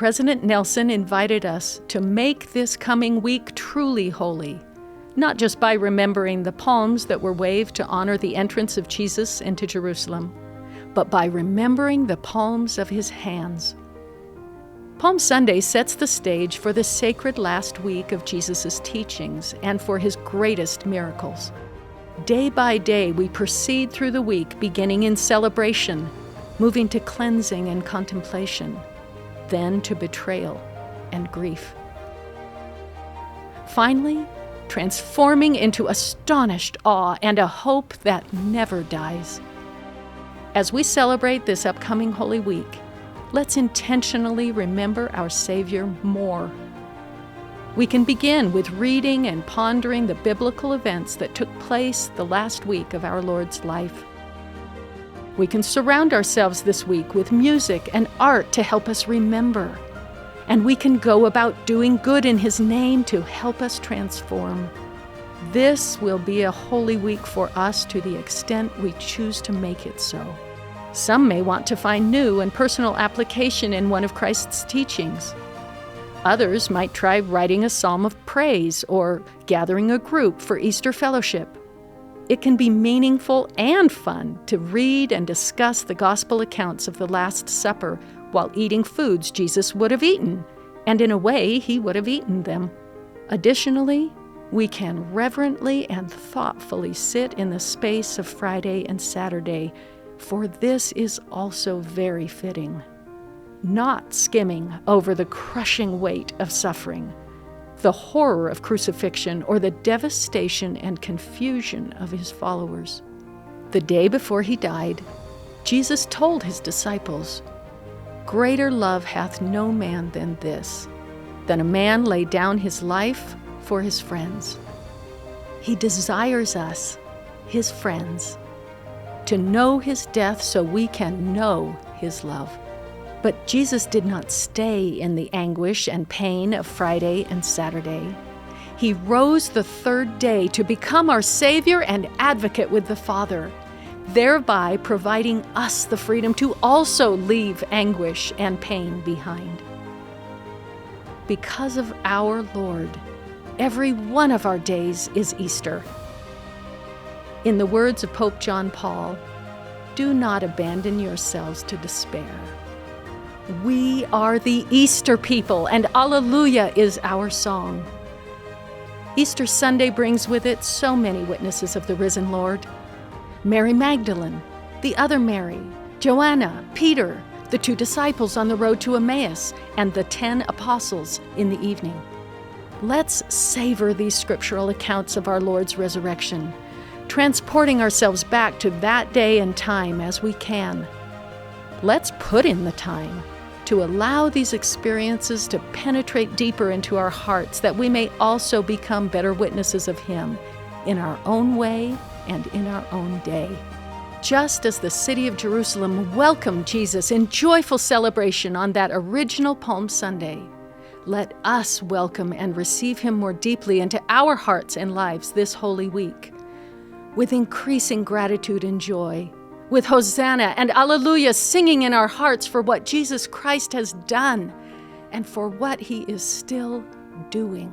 President Nelson invited us to make this coming week truly holy, not just by remembering the palms that were waved to honor the entrance of Jesus into Jerusalem, but by remembering the palms of his hands. Palm Sunday sets the stage for the sacred last week of Jesus' teachings and for his greatest miracles. Day by day, we proceed through the week, beginning in celebration, moving to cleansing and contemplation, then to betrayal and grief. Finally, transforming into astonished awe and a hope that never dies. As we celebrate this upcoming Holy Week, let's intentionally remember our Savior more. We can begin with reading and pondering the biblical events that took place the last week of our Lord's life. We can surround ourselves this week with music and art to help us remember. And we can go about doing good in His name to help us transform. This will be a holy week for us to the extent we choose to make it so. Some may want to find new and personal application in one of Christ's teachings. Others might try writing a psalm of praise or gathering a group for Easter fellowship. It can be meaningful and fun to read and discuss the gospel accounts of the Last Supper while eating foods Jesus would have eaten, and in a way, He would have eaten them. Additionally, we can reverently and thoughtfully sit in the space of Friday and Saturday, for this is also very fitting. Not skimming over the crushing weight of suffering, the horror of crucifixion, or the devastation and confusion of His followers. The day before He died, Jesus told His disciples, "Greater love hath no man than this, than a man lay down his life for his friends." He desires us, His friends, to know His death so we can know His love. But Jesus did not stay in the anguish and pain of Friday and Saturday. He rose the third day to become our Savior and advocate with the Father, thereby providing us the freedom to also leave anguish and pain behind. Because of our Lord, every one of our days is Easter. In the words of Pope John Paul, "Do not abandon yourselves to despair." We are the Easter people, and Alleluia is our song. Easter Sunday brings with it so many witnesses of the risen Lord. Mary Magdalene, the other Mary, Joanna, Peter, the 2 disciples on the road to Emmaus, and the 10 apostles in the evening. Let's savor these scriptural accounts of our Lord's resurrection, transporting ourselves back to that day and time as we can. Let's put in the time to allow these experiences to penetrate deeper into our hearts, that we may also become better witnesses of Him in our own way and in our own day. Just as the city of Jerusalem welcomed Jesus in joyful celebration on that original Palm Sunday, let us welcome and receive Him more deeply into our hearts and lives this Holy Week, with increasing gratitude and joy, with Hosanna and Alleluia singing in our hearts for what Jesus Christ has done and for what He is still doing.